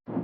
Wait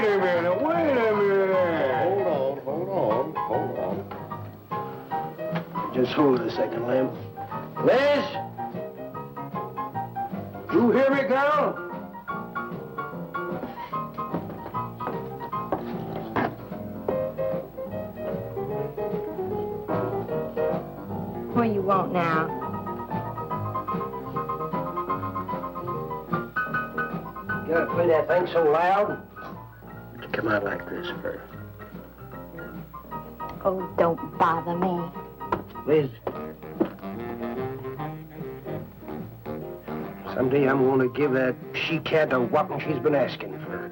a minute. Hold on. Just hold it a second, Lem. Liz? You hear me, girl? What do you want now? You gotta play that thing so loud. It'll come out like this first. Oh, don't bother me. Liz. Someday I'm gonna give that she-cat a whopping she's been asking for.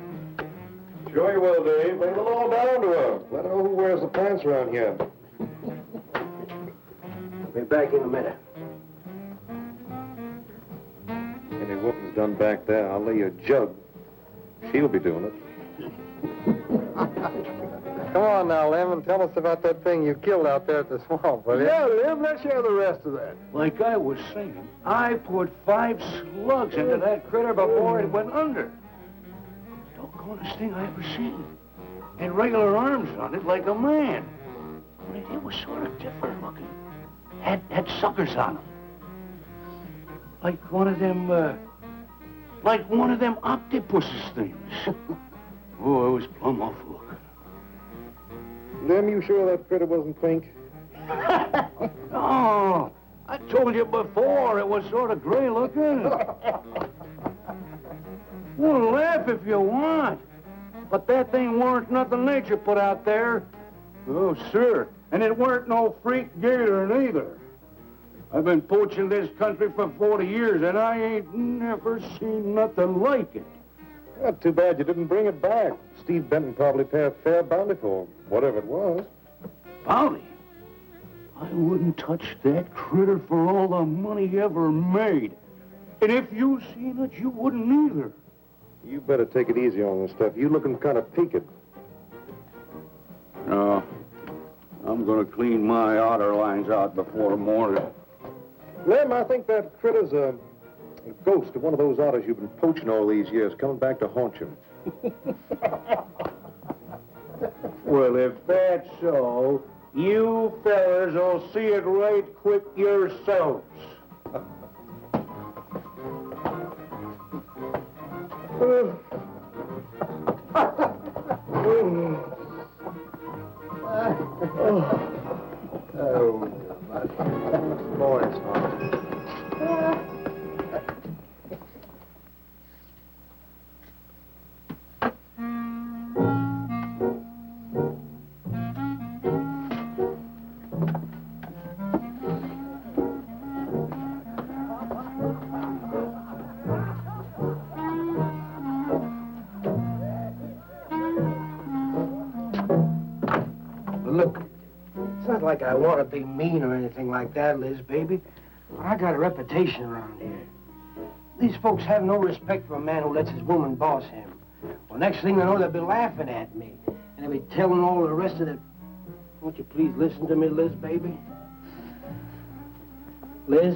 Sure you will, Dave. Lay the law down to her. Let her know who wears the pants around here. I'll be back in a minute. Any whooping's done back there, I'll lay you a jug. She'll be doing it. Come on now, Lem, and tell us about that thing you killed out there at the swamp, will you? Yeah, Lem, let's hear the rest of that. Like I was saying, I put 5 slugs into that critter before it went under. Doggonest thing I ever seen. And regular arms on it like a man. But it was sort of different looking. Had suckers on them. Like one of them octopuses things. Oh, it was plumb awful looking. Lem, you sure that critter wasn't pink? Oh, I told you before it was sort of gray looking. Well, laugh if you want. But that thing weren't nothing nature put out there. Oh, sir. And it weren't no freak gator neither. I've been poaching this country for 40 years, and I ain't never seen nothing like it. Not too bad you didn't bring it back. Steve Benton probably paid a fair bounty for whatever it was. Bounty? I wouldn't touch that critter for all the money he ever made. And if you seen it, you wouldn't either. You better take it easy on this stuff. You looking kind of peaked. No. I'm gonna clean my otter lines out before morning. Lem, I think that critter's a ghost of one of those otters you've been poaching all these years, coming back to haunt you. Well, if that's so, you fellas will see it right quick yourselves. Boys, Not like I want to be mean or anything like that, Liz, baby. But I got a reputation around here. These folks have no respect for a man who lets his woman boss him. Well, next thing they know, they'll be laughing at me. And they'll be telling all the rest of the... Won't you please listen to me, Liz, baby? Liz?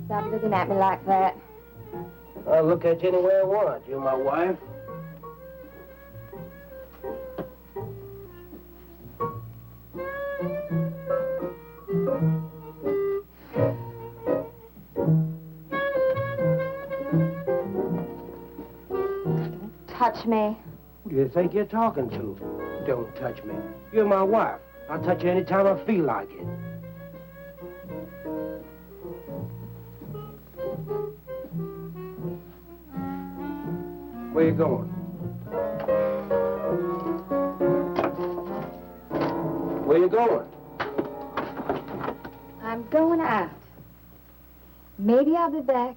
Stop looking at me like that. I'll look at you any way I want. You're my wife. Touch me. Who do you think you're talking to? Don't touch me. You're my wife. I'll touch you any time I feel like it. Where you going? Where you going? I'm going out. Maybe I'll be back.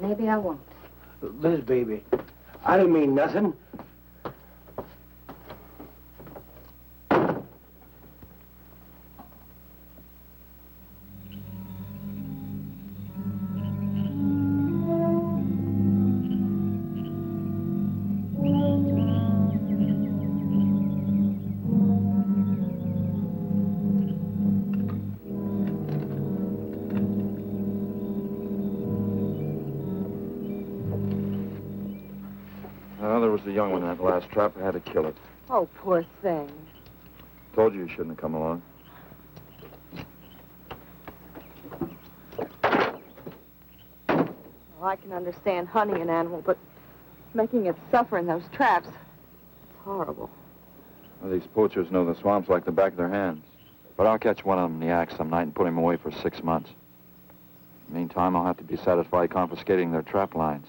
Maybe I won't. Liz, baby, I didn't mean nothing. There was a young one in that last trap. I had to kill it. Oh, poor thing. Told you shouldn't have come along. Well, I can understand hunting an animal, but making it suffer in those traps, it's horrible. Well, these poachers know the swamps like the back of their hands. But I'll catch one of them in the act some night and put him away for 6 months. Meantime, I'll have to be satisfied confiscating their trap lines.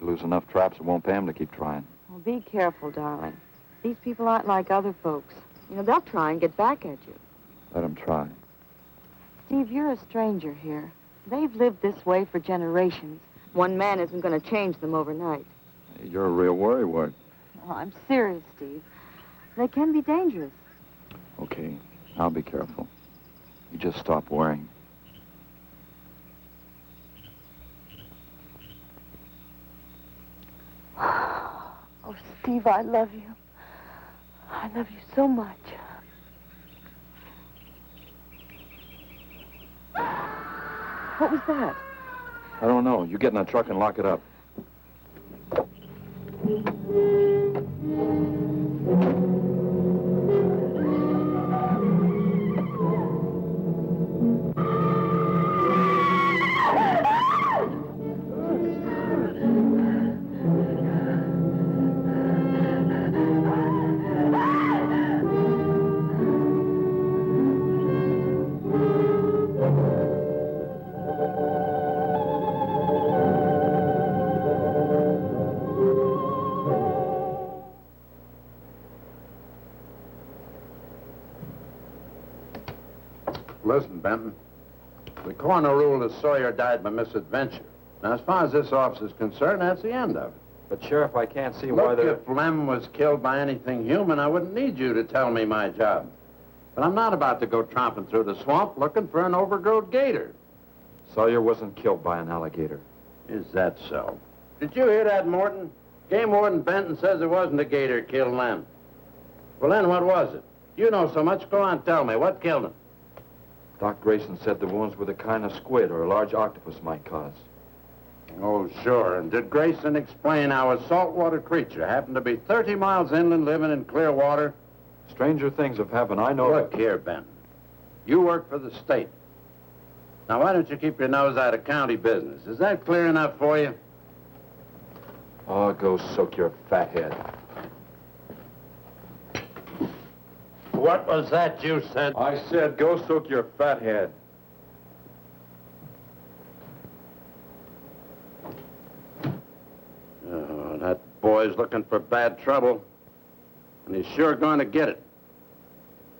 You lose enough traps, it won't pay them to keep trying. Well, be careful, darling. These people aren't like other folks. You know, they'll try and get back at you. Let them try. Steve, you're a stranger here. They've lived this way for generations. One man isn't going to change them overnight. You're a real worrywart. Oh, I'm serious, Steve. They can be dangerous. Okay, I'll be careful. You just stop worrying. Oh, Steve, I love you. I love you so much. What was that? I don't know. You get in that truck and lock it up. Listen, Benton. The coroner ruled that Sawyer died by misadventure. Now, as far as this officer's concerned, that's the end of it. But, Sheriff, I can't see why Look, they're... if Lem was killed by anything human, I wouldn't need you to tell me my job. But I'm not about to go tromping through the swamp looking for an overgrown gator. Sawyer wasn't killed by an alligator. Is that so? Did you hear that, Morton? Game Warden Benton says it wasn't a gator killed Lem. Well, then what was it? You know so much. Go on, tell me. What killed him? Doc Grayson said the wounds were the kind of squid or a large octopus might cause. Oh, sure. And did Grayson explain how a saltwater creature happened to be 30 miles inland living in clear water? Stranger things have happened, I know. Look here, Ben. You work for the state. Now, why don't you keep your nose out of county business? Is that clear enough for you? Oh, go soak your fat head. What was that you said? I said go soak your fat head. Oh, that boy's looking for bad trouble. And he's sure going to get it.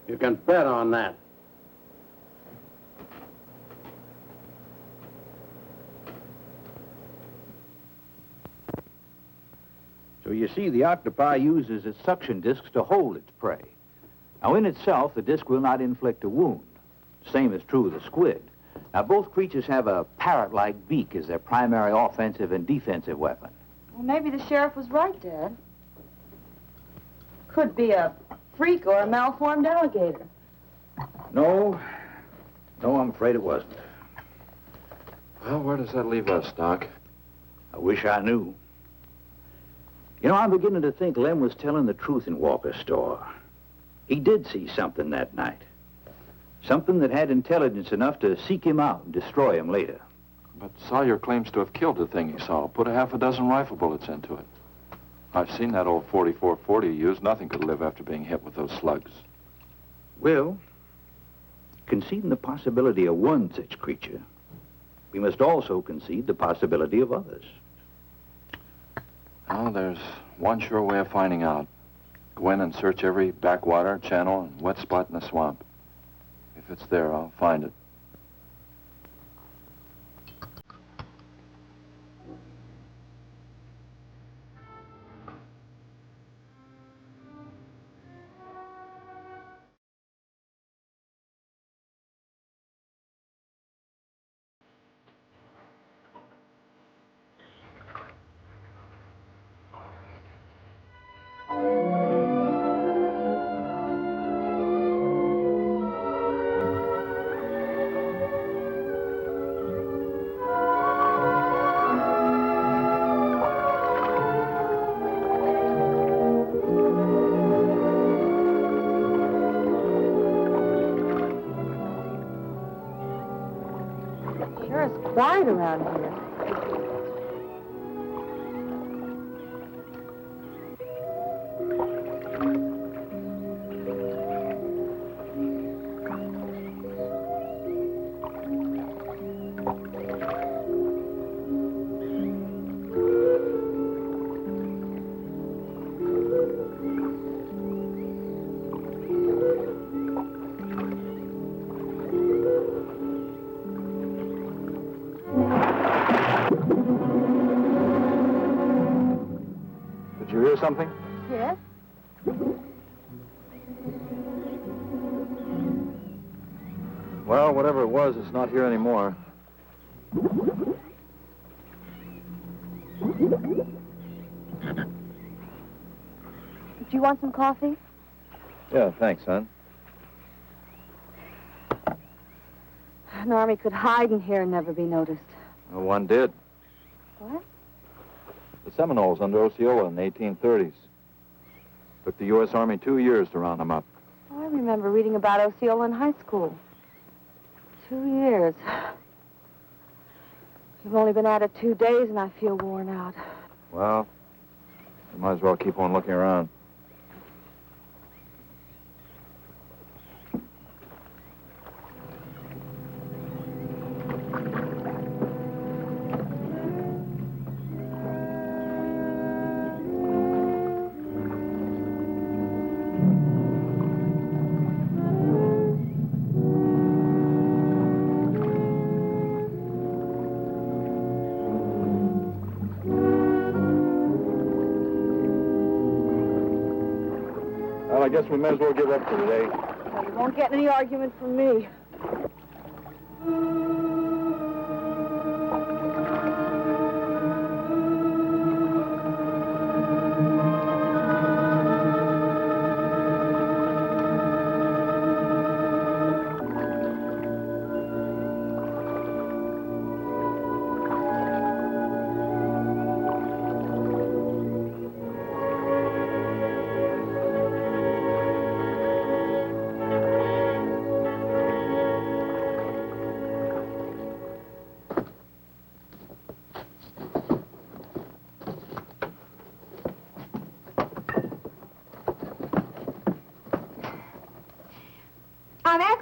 You can bet on that. So you see, the octopi uses its suction discs to hold its prey. Now, in itself, the disc will not inflict a wound. Same is true of the squid. Now, both creatures have a parrot-like beak as their primary offensive and defensive weapon. Well, maybe the sheriff was right, Dad. Could be a freak or a malformed alligator. No, I'm afraid it wasn't. Well, where does that leave us, Doc? I wish I knew. You know, I'm beginning to think Lem was telling the truth in Walker's store. He did see something that night. Something that had intelligence enough to seek him out and destroy him later. But Sawyer claims to have killed the thing he saw. Put a half a dozen rifle bullets into it. I've seen that old 44-40 he used. Nothing could live after being hit with those slugs. Well, conceding the possibility of one such creature, we must also concede the possibility of others. Well, there's one sure way of finding out. Go in and search every backwater, channel, and wet spot in the swamp. If it's there, I'll find it. Sure is quiet around here. Did you hear something? Yes? Well, whatever it was, it's not here anymore. Do you want some coffee? Yeah, thanks, son. An army could hide in here and never be noticed. Well, one did. What? The Seminoles under Osceola in the 1830s. Took the U.S. Army 2 years to round them up. Oh, I remember reading about Osceola in high school. 2 years. You've only been at it 2 days, and I feel worn out. Well, you might as well keep on looking around. Well, I guess we may as well give up for today. Well, you won't get any argument from me.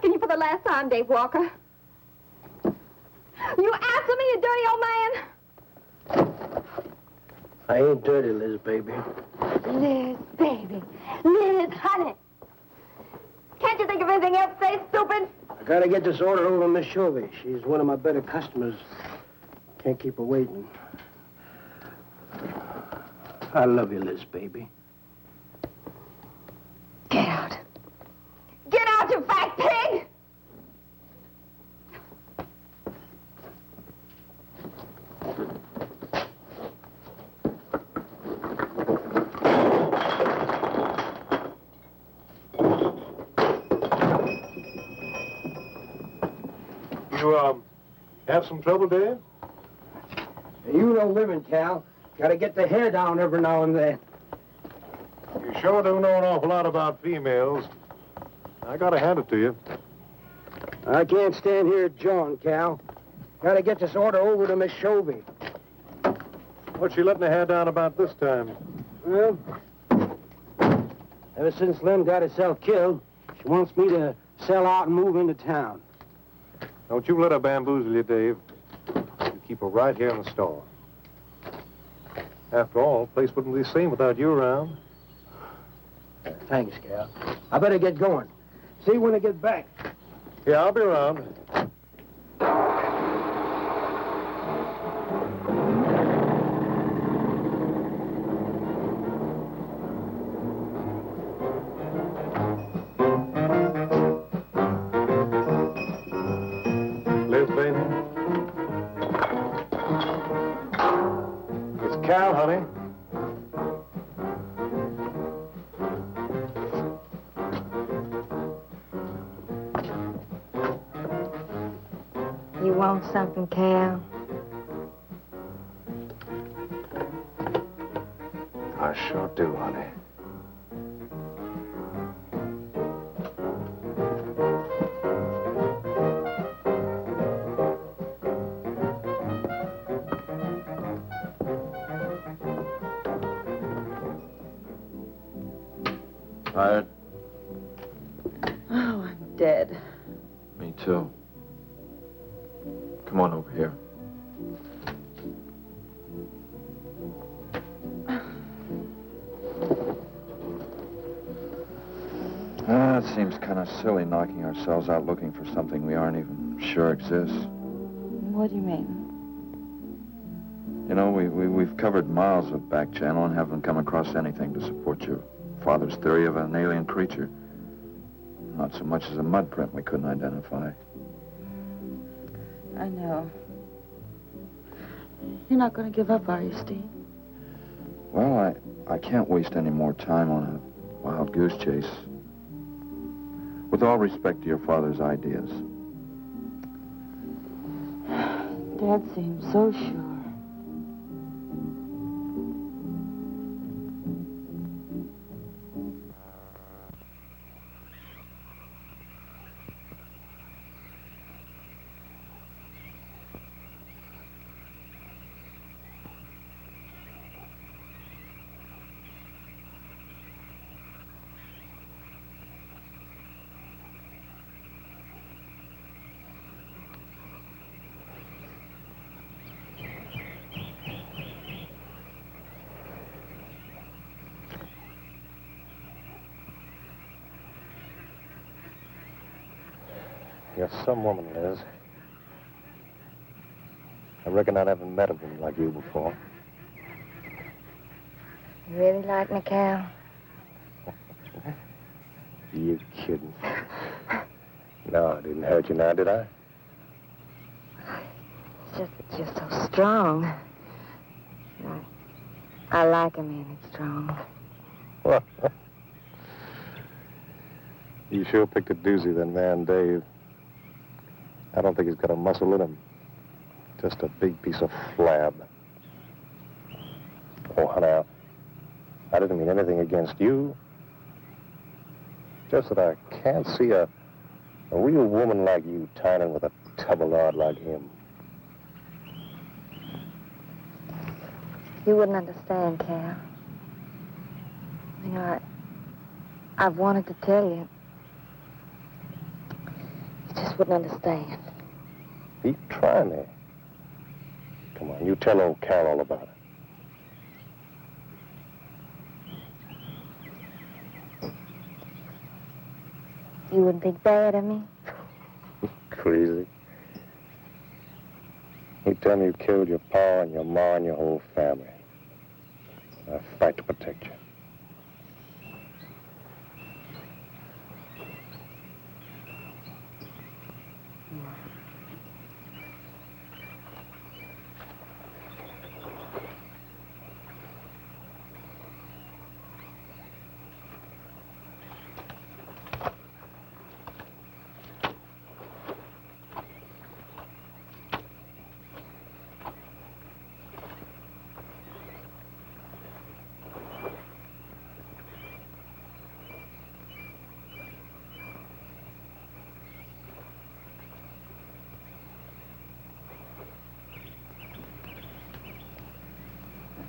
asking you for the last time, Dave Walker. You answer me, you dirty old man. I ain't dirty, Liz, baby. Liz, baby. Liz, honey. Can't you think of anything else to say, stupid? I gotta get this order over to Miss Shovey. She's one of my better customers. Can't keep her waiting. I love you, Liz, baby. Get out. Get out, you fat pig! You, have some trouble, Dave? You know women, Cal. Gotta get the hair down every now and then. You sure do know an awful lot about females. I gotta hand it to you. I can't stand here jawing, Cal. Gotta get this order over to Miss Shovey. What's she letting her hair down about this time? Well, ever since Lem got herself killed, she wants me to sell out and move into town. Don't you let her bamboozle you, Dave. You keep her right here in the store. After all, the place wouldn't be the same without you around. Thanks, Cal. I better get going. See you when I get back. Yeah, I'll be around. Liz, baby. It's Cal, honey. You want something, Cal? I sure do, honey. Tired? Oh, I'm dead. Me too. Come on over here. It seems kind of silly knocking ourselves out looking for something we aren't even sure exists. What do you mean? You know, we've covered miles of back channel and haven't come across anything to support your father's theory of an alien creature. Not so much as a mud print we couldn't identify. I know. You're not going to give up, are you, Steve? Well, I can't waste any more time on a wild goose chase. With all respect to your father's ideas. Dad seems so sure. You're some woman, Liz. I reckon I never met a woman like you before. You really like me, Cal? You kidding? No, I didn't hurt you now, did I? It's just that you're so strong. I like a man that's strong. Well, you sure picked a doozy, that man, Dave. I don't think he's got a muscle in him. Just a big piece of flab. Oh, honey, I didn't mean anything against you. Just that I can't see a real woman like you tying with a tub-o-lard like him. You wouldn't understand, Cal. You know, I've wanted to tell you. just wouldn't understand. Be trying me. Come on, you tell old Cal all about it. You wouldn't think bad of me? Crazy. He'd tell me you killed your pa and your ma and your whole family. I fight to protect you.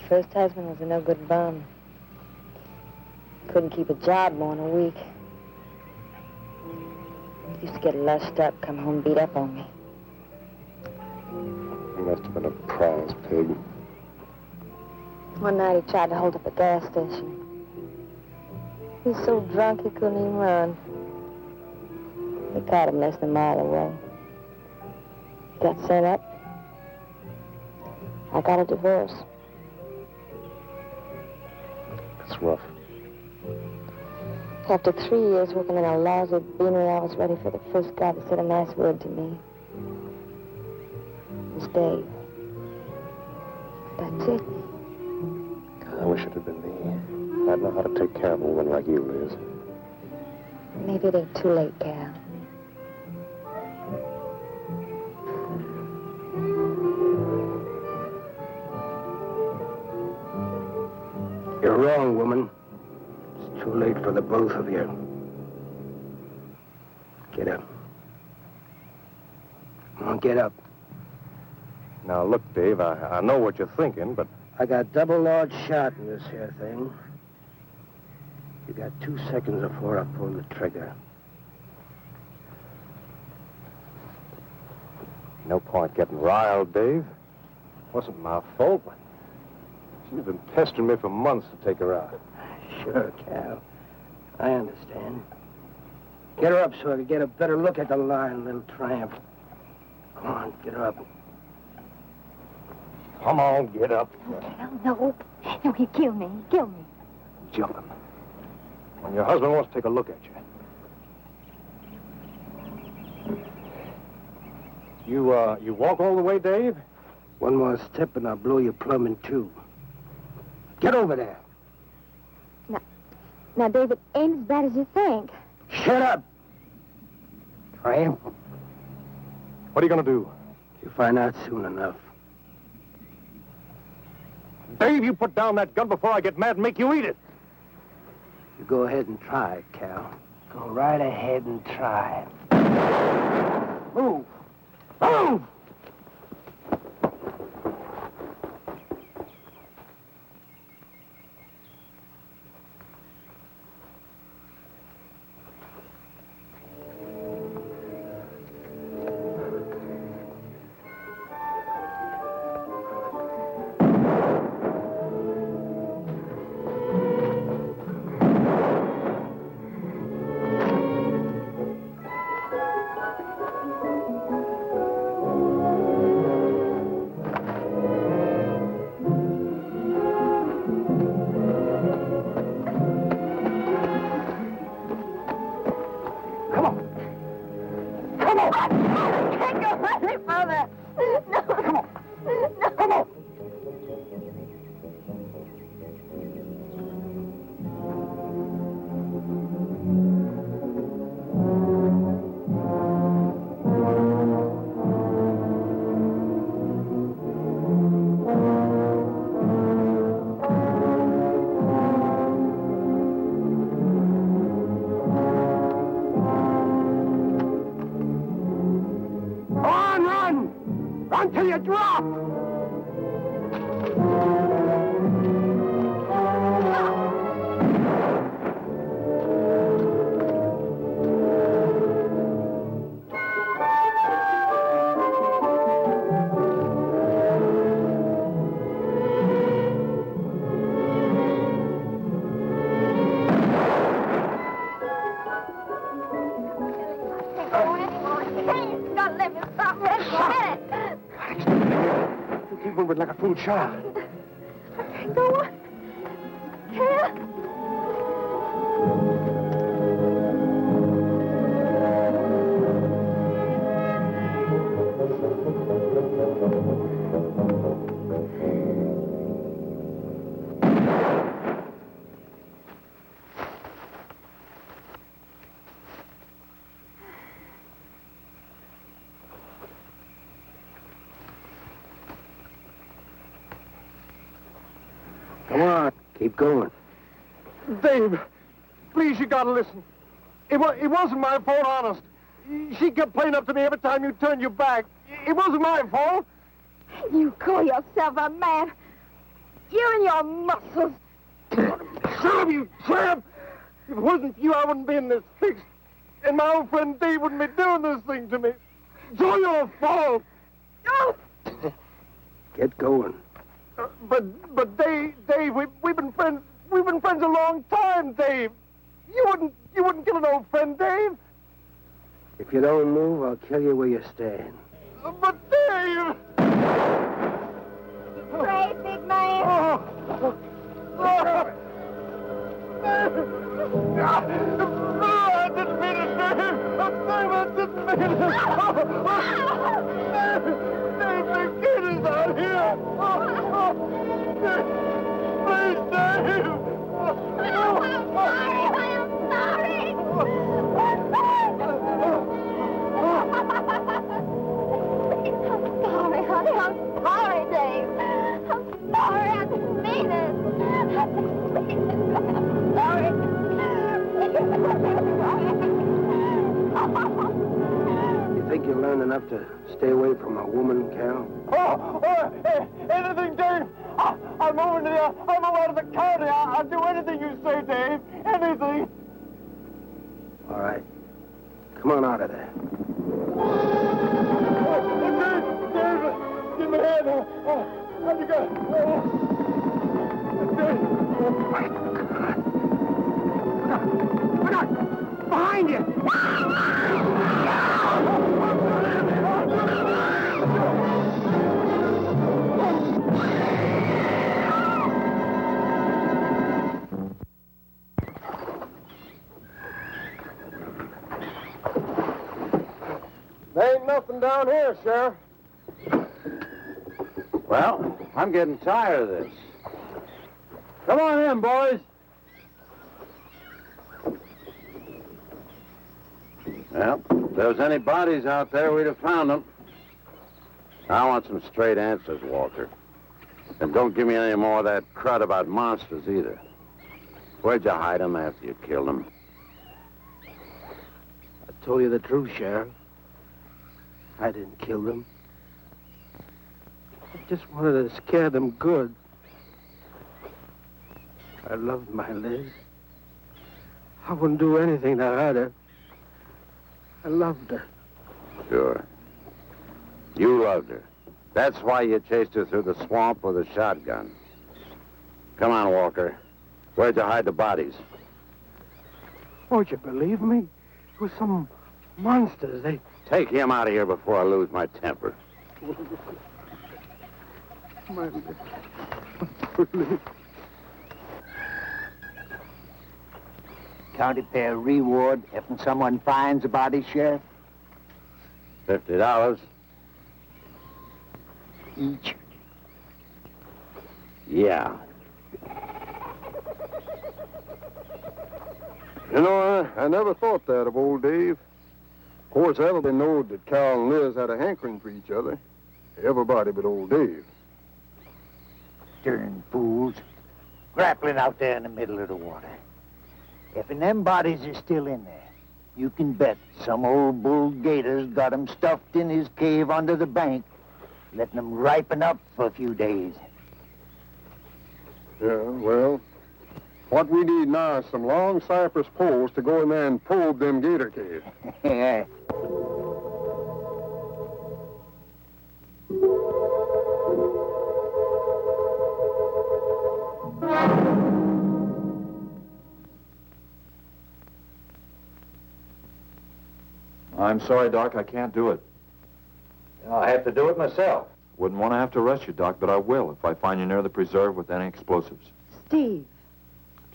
First husband was a no-good bum. Couldn't keep a job more than a week. Used to get lushed up, come home beat up on me. He must have been a prize pig. One night he tried to hold up a gas station. He was so drunk he couldn't even run. They caught him less than a mile away. He got sent up. I got a divorce. It's rough. After 3 years working in a lousy beanery, I was ready for the first guy that said a nice word to me. It was Dave. That's it. I wish it had been me. I'd know how to take care of a woman like you, Liz. Maybe it ain't too late, Cal. You're wrong, woman. It's too late for the both of you. Get up. Come on, get up. Now, look, Dave, I know what you're thinking, but... I got double large shot in this here thing. You got 2 seconds before I pull the trigger. No point getting riled, Dave. Wasn't my fault. She's been pestering me for months to take her out. Sure, Cal. I understand. Get her up so I can get a better look at the lying little tramp. Come on, get her up. Come on, get up. Cal, no. No, he killed me. He killed me. Jumping. When your husband wants to take a look at you. You walk all the way, Dave? One more step and I'll blow you plumb in two. Get over there. Now, David, ain't as bad as you think. Shut up. Tramp. What are you going to do? You'll find out soon enough. Dave, you put down that gun before I get mad and make you eat it. You go ahead and try it, Cal. Go right ahead and try it. Move. Move! Until you drop! keep moving like a fool child. Go on. Can't. Come on, keep going. Dave, please, you gotta listen. It wasn't my fault, honest. She kept playing up to me every time you turned your back. It wasn't my fault. You call yourself a man. You and your muscles. Shut up, you tramp! If it wasn't for you, I wouldn't be in this fix. And my old friend Dave wouldn't be doing this thing to me. It's all your fault. Oh! Get going. But Dave, we've been friends. We've been friends a long time, Dave. You wouldn't kill an old friend, Dave. If you don't move, I'll kill you where you stand. But Dave! Brave, big man. I didn't mean it, Dave. Dave, I didn't mean it. Dave, the kid is out here. Please, Dave. I'm sorry. I'm sorry, honey. I'm sorry, Dave. I'm sorry. I didn't mean it. I didn't mean it. I'm sorry. You think you learned enough to stay away from a woman, Carol? Anything, Dave. I'm moving out of the county. I'll do anything you say, Dave. Anything. All right. Come on out of there. Dave, give me a hand. How'd you go? Oh, my God. Look out! Behind you! There ain't nothing down here, Sheriff. Well, I'm getting tired of this. Come on in, boys. Well, if there was any bodies out there, we'd have found them. I want some straight answers, Walter. And don't give me any more of that crud about monsters, either. Where'd you hide them after you killed them? I told you the truth, Sheriff. I didn't kill them. I just wanted to scare them good. I loved my Liz. I wouldn't do anything to hurt her. I loved her. Sure. You loved her. That's why you chased her through the swamp with a shotgun. Come on, Walker. Where'd you hide the bodies? Won't you believe me? It was some monsters. They... Take him out of here before I lose my temper. My Liz. County pay a reward if someone finds a body, Sheriff? $50. Each. Yeah. You know, I never thought that of old Dave. Of course, everybody knowed that Carol and Liz had a hankering for each other. Everybody but old Dave. Darn fools. Grappling out there in the middle of the water. If them bodies are still in there, you can bet some old bull gator's got 'em stuffed in his cave under the bank, letting 'em ripen up for a few days. Yeah, well, what we need now is some long cypress poles to go in there and probe them gator caves. Yeah. I'm sorry, Doc, I can't do it. I'll have to do it myself. Wouldn't want to have to arrest you, Doc, but I will if I find you near the preserve with any explosives. Steve.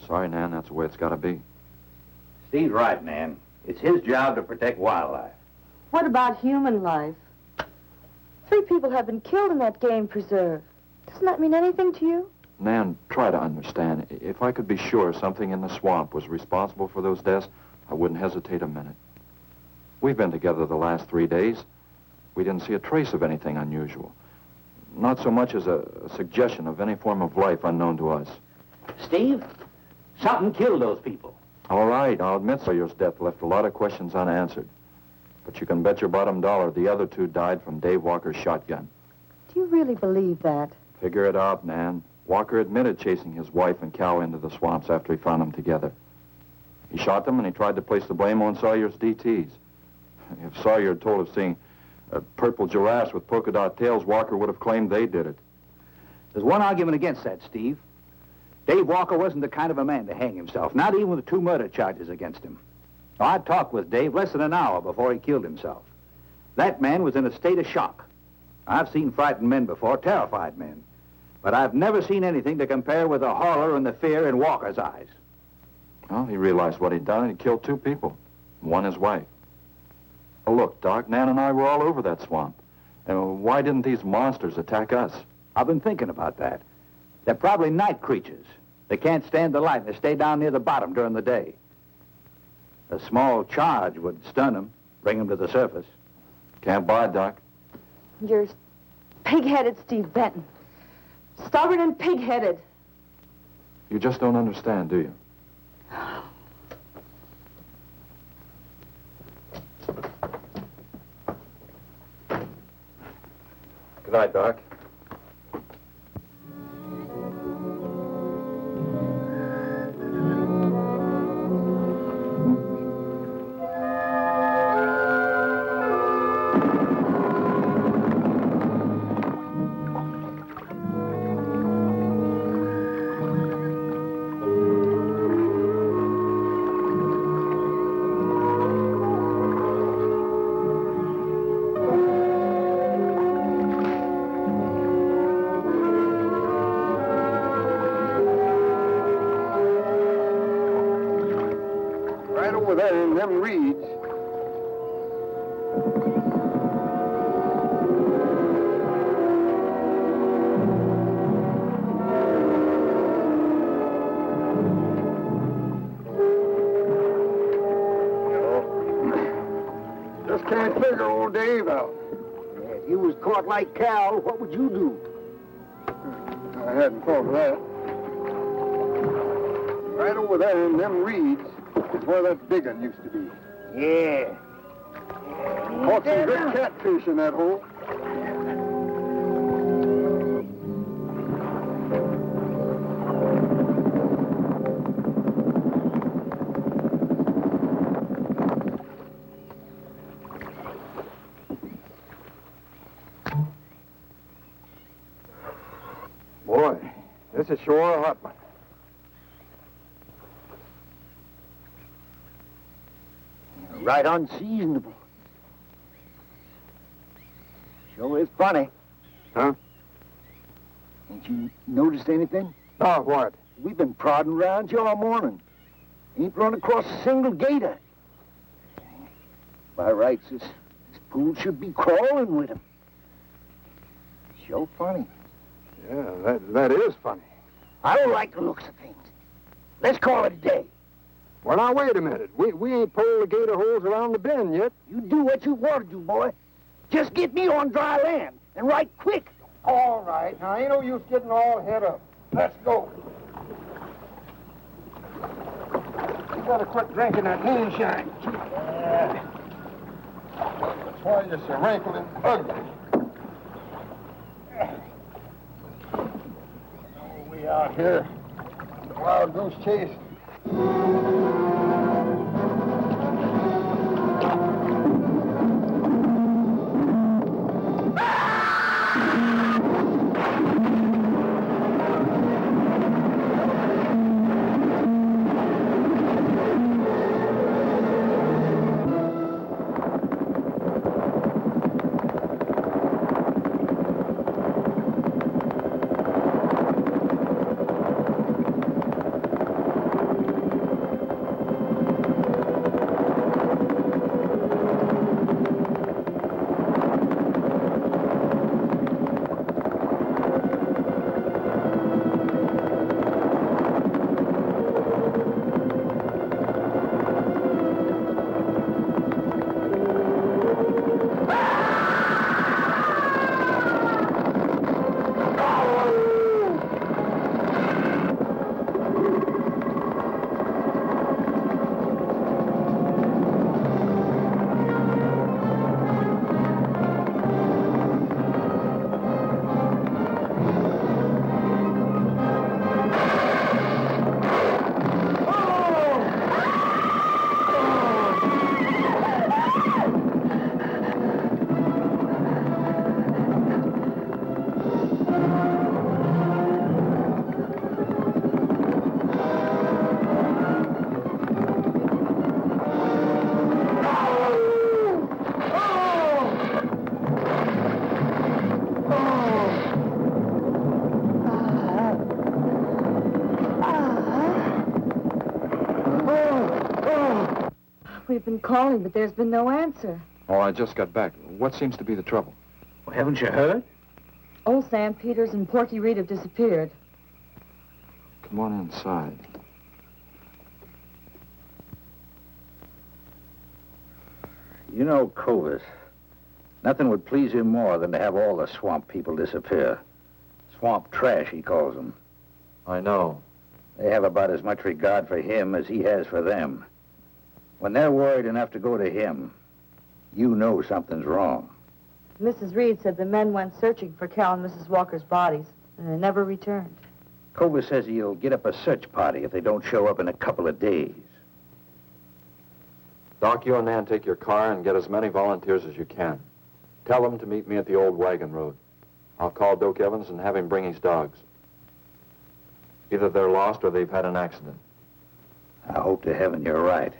Sorry, Nan, that's the way it's got to be. Steve's right, Nan. It's his job to protect wildlife. What about human life? 3 people have been killed in that game preserve. Doesn't that mean anything to you? Nan, try to understand. If I could be sure something in the swamp was responsible for those deaths, I wouldn't hesitate a minute. We've been together the last 3 days. We didn't see a trace of anything unusual. Not so much as a suggestion of any form of life unknown to us. Steve, something killed those people. All right, I'll admit Sawyer's death left a lot of questions unanswered. But you can bet your bottom dollar the other 2 died from Dave Walker's shotgun. Do you really believe that? Figure it out, Nan. Walker admitted chasing his wife and cow into the swamps after he found them together. He shot them and he tried to place the blame on Sawyer's DTs. If Sawyer had told of seeing purple giraffes with polka dot tails, Walker would have claimed they did it. There's one argument against that, Steve. Dave Walker wasn't the kind of a man to hang himself, not even with 2 murder charges against him. I talked with Dave less than an hour before he killed himself. That man was in a state of shock. I've seen frightened men before, terrified men. But I've never seen anything to compare with the horror and the fear in Walker's eyes. Well, he realized what he'd done and he killed 2 people. One his wife. Oh, look, Doc, Nan and I were all over that swamp. And why didn't these monsters attack us? I've been thinking about that. They're probably night creatures. They can't stand the light and they stay down near the bottom during the day. A small charge would stun them, bring them to the surface. Can't buy it, Doc. You're pig-headed, Steve Benton. Stubborn and pig-headed. You just don't understand, do you? Good night, Doc. Over there in them reeds. Just can't figure old Dave out. If you was caught like Cal, what would you do? I hadn't thought of that. Right over there in them reeds is where that big one used to be. Yeah. Caught some good catfish in that hole. Boy, this is sure a hot one. Right unseasonable. Sure is funny. Huh? Ain't you noticed anything? Oh, what? We've been prodding around here all morning. Ain't run across a single gator. By rights, this pool should be crawling with 'em. Sure funny. Yeah, that is funny. I don't like the looks of things. Let's call it a day. Well, now, wait a minute. We ain't pulled the gator holes around the bend yet. You do what you want to do, boy. Just get me on dry land, and right quick. All right. Now, ain't no use getting all head up. Let's go. You better quit drinking that moonshine. That's why you're so wrinkled and ugly. Oh, we out here. Wild goose chase. been calling, but there's been no answer. Oh, I just got back. What seems to be the trouble? Well, haven't you heard? Old Sam Peters and Porky Reed have disappeared. Come on inside. You know, Clovis, nothing would please him more than to have all the swamp people disappear. Swamp trash, he calls them. I know. They have about as much regard for him as he has for them. When they're worried enough to go to him, you know something's wrong. Mrs. Reed said the men went searching for Cal and Mrs. Walker's bodies, and they never returned. Clovis says he'll get up a search party if they don't show up in a couple of days. Doc, you and Nan take your car and get as many volunteers as you can. Tell them to meet me at the old wagon road. I'll call Doak Evans and have him bring his dogs. Either they're lost or they've had an accident. I hope to heaven you're right.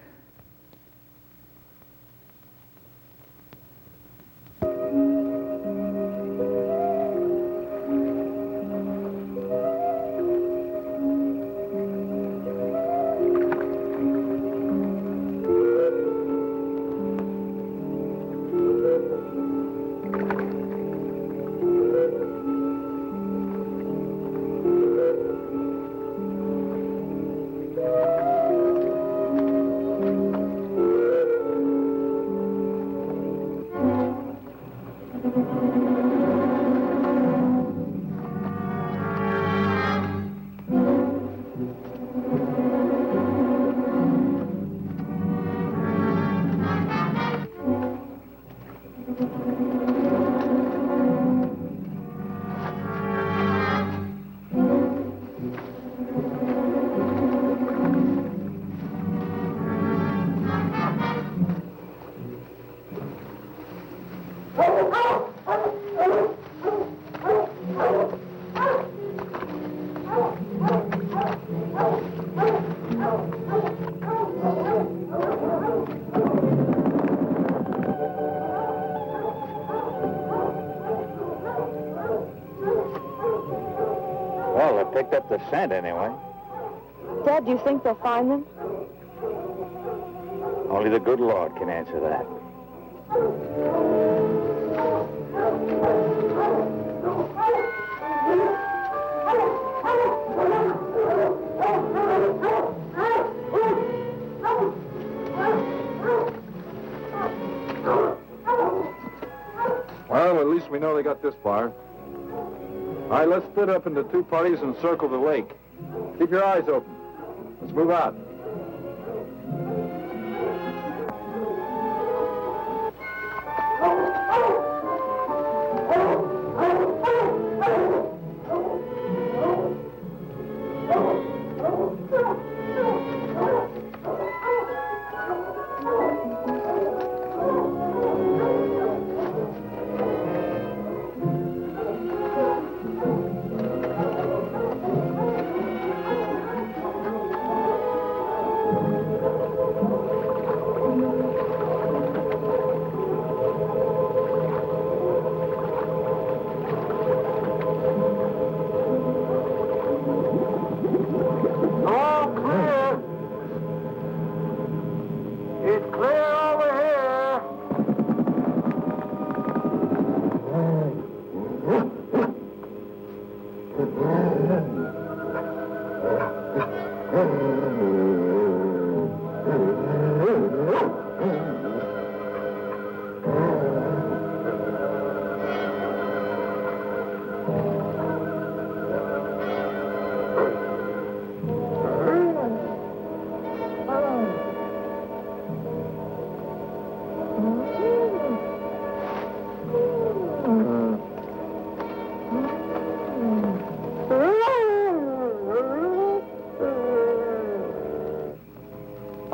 Well, they picked up the scent anyway. Dad, do you think they'll find them? Only the good Lord can answer that. Well, at least we know they got this far. All right, let's split up into two parties and circle the lake. Keep your eyes open. Let's move out.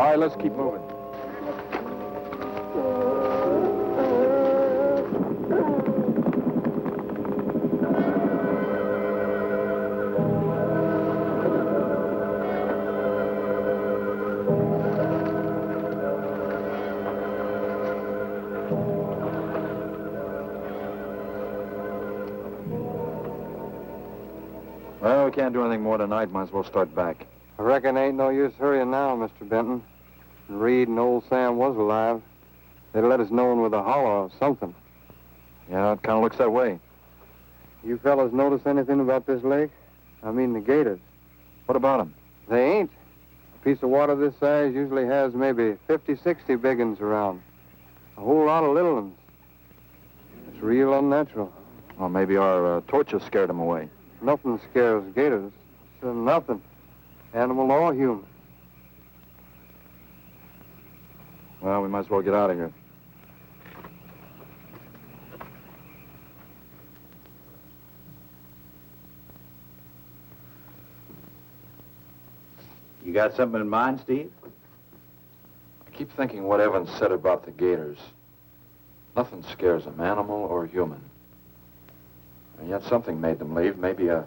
All right, let's keep moving. Well, we can't do anything more tonight. Might as well start back. I reckon ain't no use hurrying now, Mr. Benton. and Reed and old Sam was alive, they'd let us know with a holler or something. Yeah, it kind of looks that way. You fellas notice anything about this lake? I mean the gators. What about them? They ain't. A piece of water this size usually has maybe 50, 60 big uns around. A whole lot of little ones. It's real unnatural. Well, maybe our torches scared them away. Nothing scares gators. Nothing. Animal or human. Well, we might as well get out of here. You got something in mind, Steve? I keep thinking what Evans said about the gators. Nothing scares them, animal or human. And yet something made them leave. Maybe a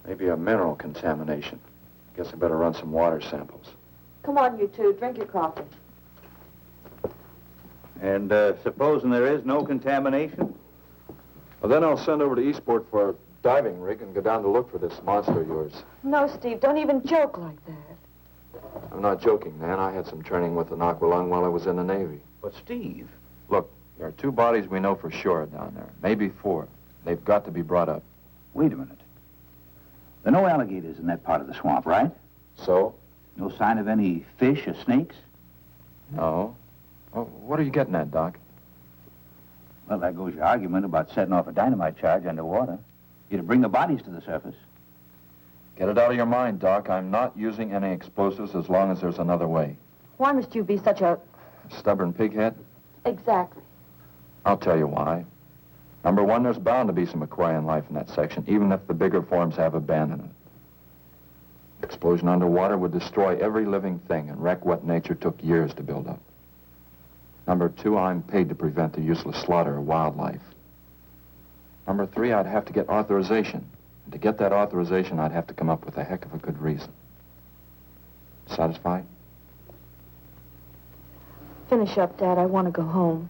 mineral contamination. Guess I better run some water samples. Come on, you two. Drink your coffee. And supposing there is no contamination? Well, then I'll send over to Eastport for a diving rig and go down to look for this monster of yours. No, Steve, don't even joke like that. I'm not joking, Nan. I had some training with an aqualung while I was in the Navy. But, Steve... Look, there are 2 bodies we know for sure down there. Maybe 4. They've got to be brought up. Wait a minute. There are no alligators in that part of the swamp, right? So? No sign of any fish or snakes? No. Well, what are you getting at, Doc? Well, there goes your argument about setting off a dynamite charge underwater. You'd bring the bodies to the surface. Get it out of your mind, Doc. I'm not using any explosives as long as there's another way. Why must you be such a... Stubborn pighead? Exactly. I'll tell you why. Number 1, there's bound to be some aquarian life in that section, even if the bigger forms have abandoned it. Explosion underwater would destroy every living thing and wreck what nature took years to build up. Number 2, I'm paid to prevent the useless slaughter of wildlife. Number 3, I'd have to get authorization. And to get that authorization, I'd have to come up with a heck of a good reason. Satisfied? Finish up, Dad. I want to go home.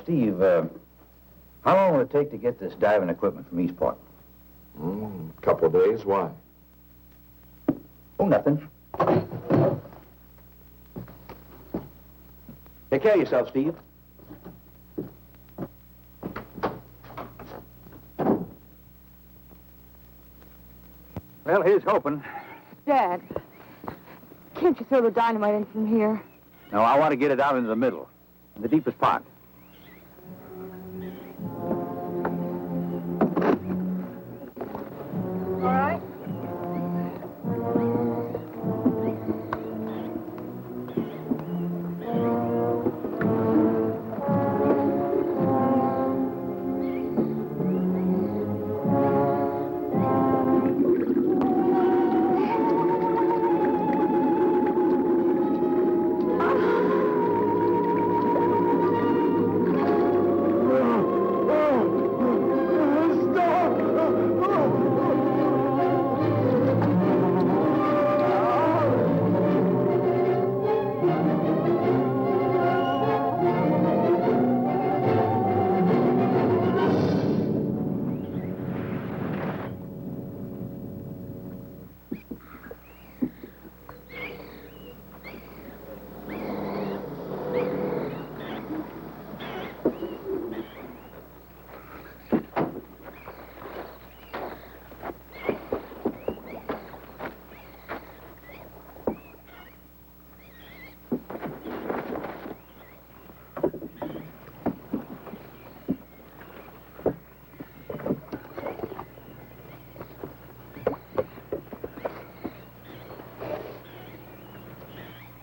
Steve, how long will it take to get this diving equipment from Eastport? A couple of days. Why? Oh, nothing. Take care of yourself, Steve. Well, here's hoping. Dad, can't you throw the dynamite in from here? No, I want to get it out into the middle, in the deepest part. All right.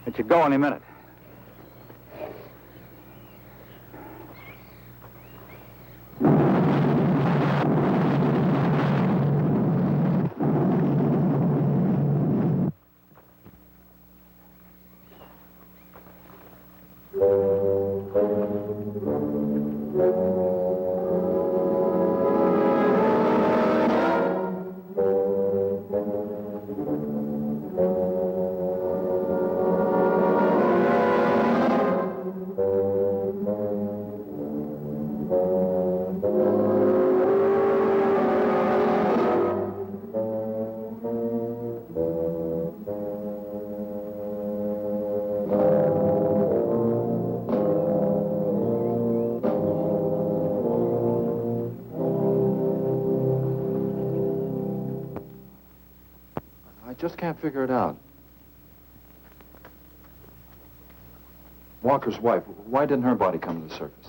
It should go any minute. just can't figure it out. Walker's wife, why didn't her body come to the surface?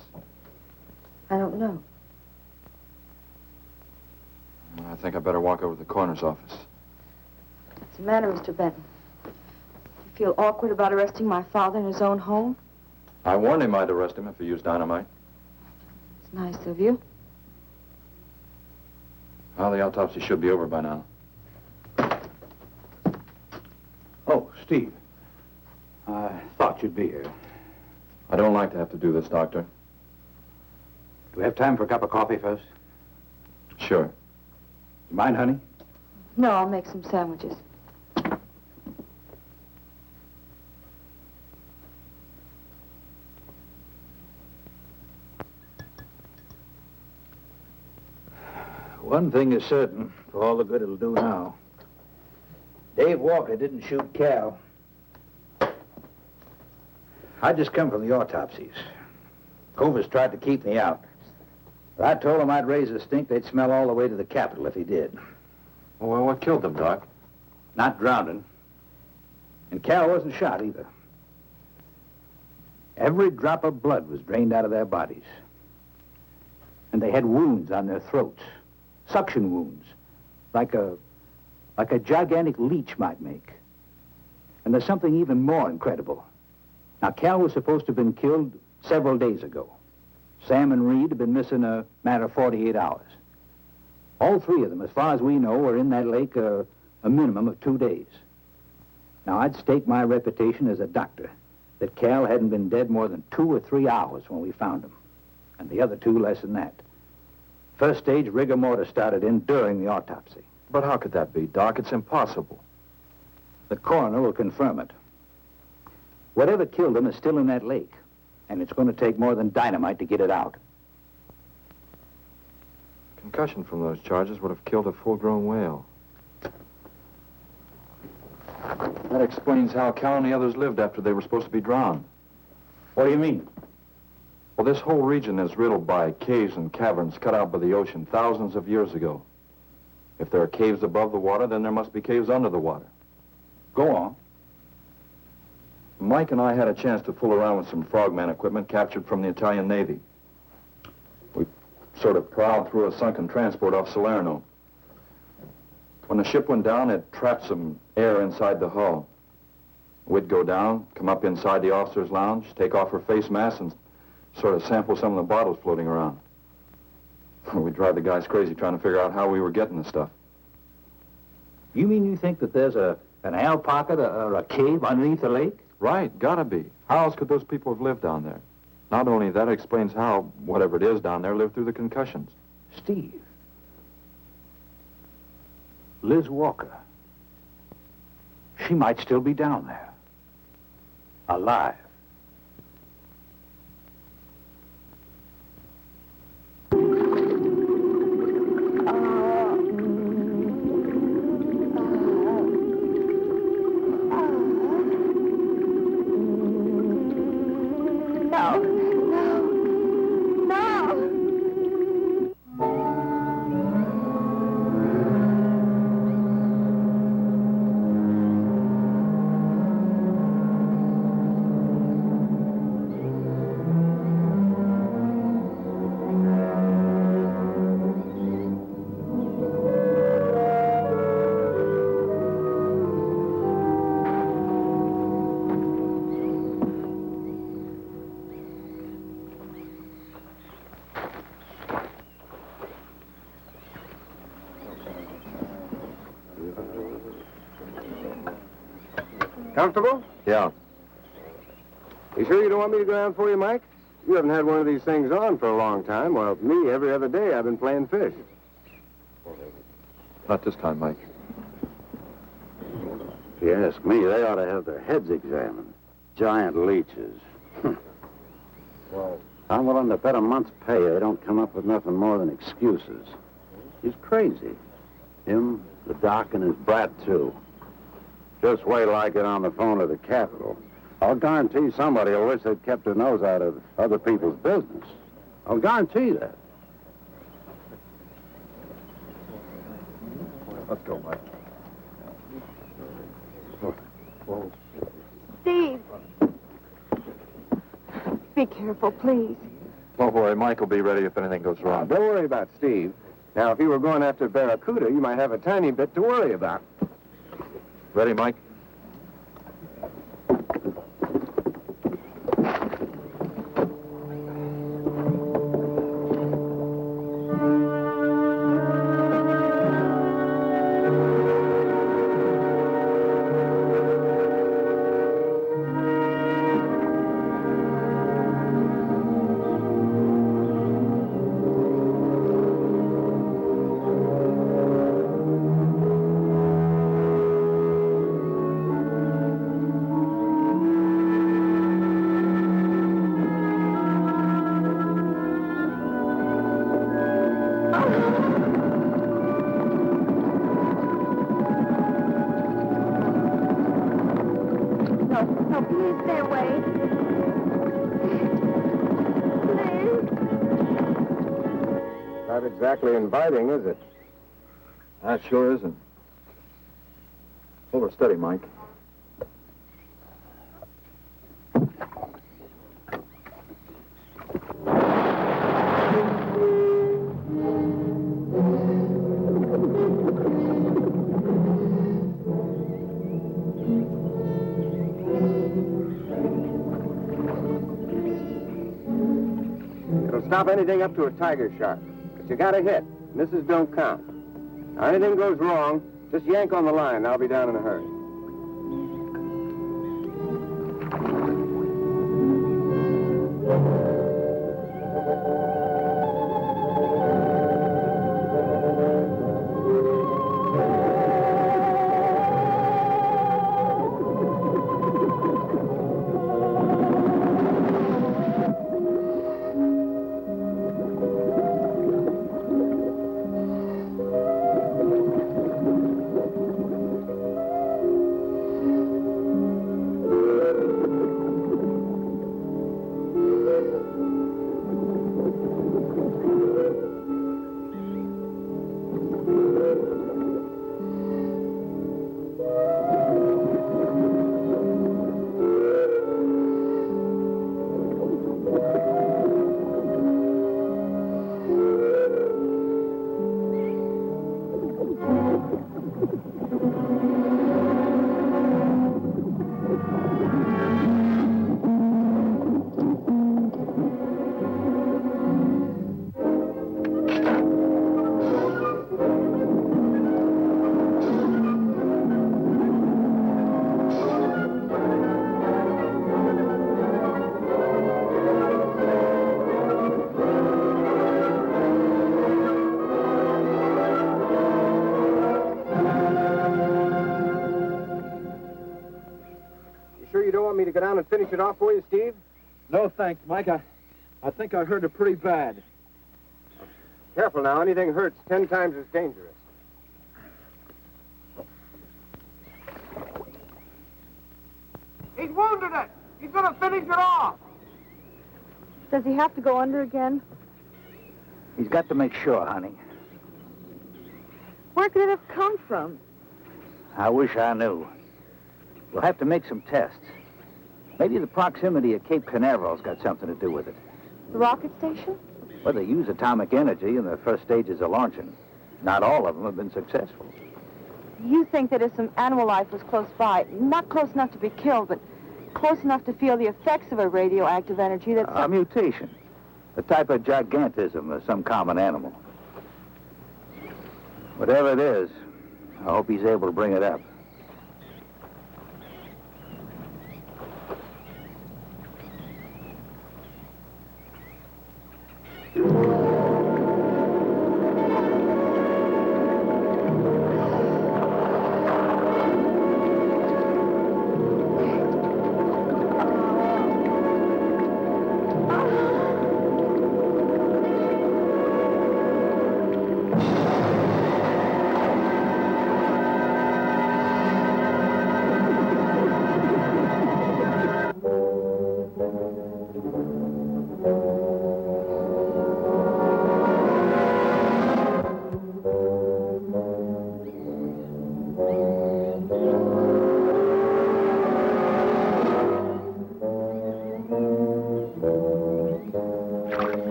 I don't know. I think I better walk over to the coroner's office. What's the matter, Mr. Benton? You feel awkward about arresting my father in his own home? I warned him I'd arrest him if he used dynamite. It's nice of you. Well, the autopsy should be over by now. Oh, Steve. I thought you'd be here. I don't like to have to do this, Doctor. Do we have time for a cup of coffee first? Sure. You mind, honey? No, I'll make some sandwiches. One thing is certain, for all the good it'll do now. Dave Walker didn't shoot Cal. I just come from the autopsies. Covers tried to keep me out. But I told him I'd raise a stink they'd smell all the way to the Capitol if he did. Well, what killed them, Doc? Not drowning. And Cal wasn't shot either. Every drop of blood was drained out of their bodies. And they had wounds on their throats. Suction wounds. Like a gigantic leech might make. And there's something even more incredible. Now, Cal was supposed to have been killed several days ago. Sam and Reed have been missing a matter of 48 hours. All three of them, as far as we know, were in that lake a minimum of 2 days. Now, I'd stake my reputation as a doctor that Cal hadn't been dead more than 2 or 3 hours when we found him. And the other two less than that. First stage rigor mortis started in during the autopsy. But how could that be, Doc? It's impossible. The coroner will confirm it. Whatever killed him is still in that lake, and it's going to take more than dynamite to get it out. Concussion from those charges would have killed a full-grown whale. That explains how Cal and the others lived after they were supposed to be drowned. What do you mean? Well, this whole region is riddled by caves and caverns cut out by the ocean thousands of years ago. If there are caves above the water, then there must be caves under the water. Go on. Mike and I had a chance to fool around with some frogman equipment captured from the Italian Navy. We sort of plowed through a sunken transport off Salerno. When the ship went down, it trapped some air inside the hull. We'd go down, come up inside the officer's lounge, take off her face mask, and sort of sample some of the bottles floating around. We'd drive the guys crazy trying to figure out how we were getting the stuff. You mean you think that there's an air pocket or a cave underneath the lake? Right, gotta be. How else could those people have lived down there? Not only that, it explains how, whatever it is down there, lived through the concussions. Steve. Liz Walker. She might still be down there. Alive. Comfortable? Yeah. You sure you don't want me to go down for you, Mike? You haven't had one of these things on for a long time. Well, me, every other day I've been playing fish. Not this time, Mike. If you ask me, they ought to have their heads examined. Giant leeches. Well, I'm willing to bet a month's pay they don't come up with nothing more than excuses. He's crazy. Him, the doc, and his brat, too. Just wait till I get on the phone to the Capitol. I'll guarantee somebody will wish they'd kept their nose out of other people's business. I'll guarantee that. Let's go, Mike. Steve. Be careful, please. Don't worry, Mike will be ready if anything goes wrong. Don't worry about Steve. Now, if you were going after Barracuda, you might have a tiny bit to worry about. Ready, Mike? No, please stay away. Please. Not exactly inviting, is it? That sure isn't. Hold her steady, Mike. It'll stop anything up to a tiger shark. But you got to hit. Misses don't count. Now, anything goes wrong, just yank on the line. I'll be down in a hurry. Me to go down and finish it off for you, Steve? No, thanks, Mike. I think I heard it pretty bad. Careful now. Anything hurts 10 times as dangerous. He's wounded it. He's going to finish it off. Does he have to go under again? He's got to make sure, honey. Where could it have come from? I wish I knew. We'll have to make some tests. Maybe the proximity of Cape Canaveral's got something to do with it. The rocket station? Well, they use atomic energy in the first stages of launching. Not all of them have been successful. You think that if some animal life was close by, not close enough to be killed, but close enough to feel the effects of a radioactive energy, that's... A mutation. A type of gigantism of some common animal. Whatever it is, I hope he's able to bring it up.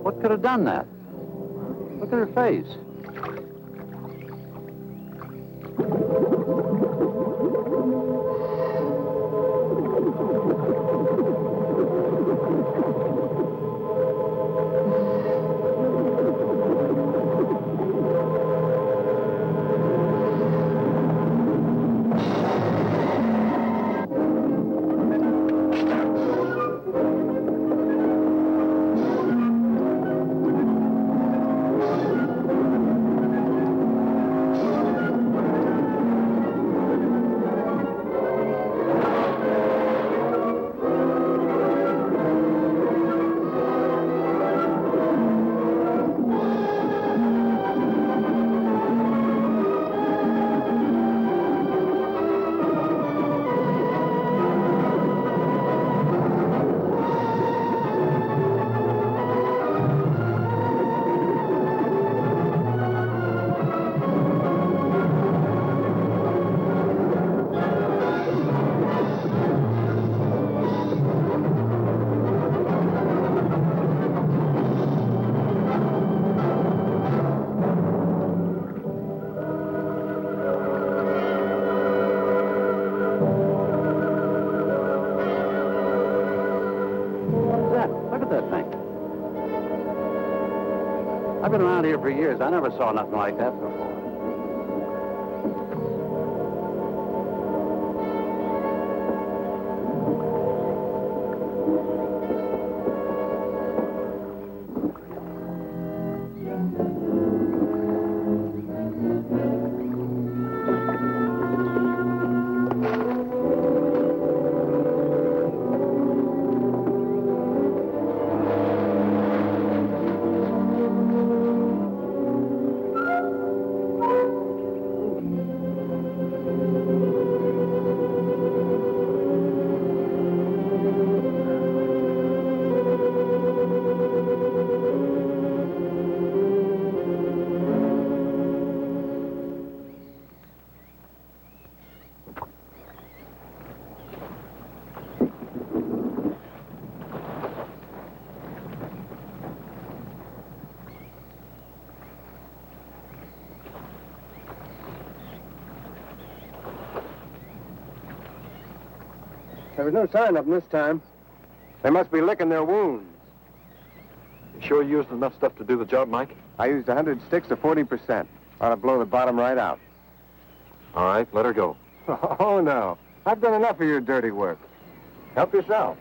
What could have done that? Look at her face. I've been around here for years. I never saw nothing like that before. There was no sign of them this time. They must be licking their wounds. You sure you used enough stuff to do the job, Mike? I used 100 sticks of 40%. Ought to blow the bottom right out. All right, let her go. Oh, no. I've done enough of your dirty work. Help yourself.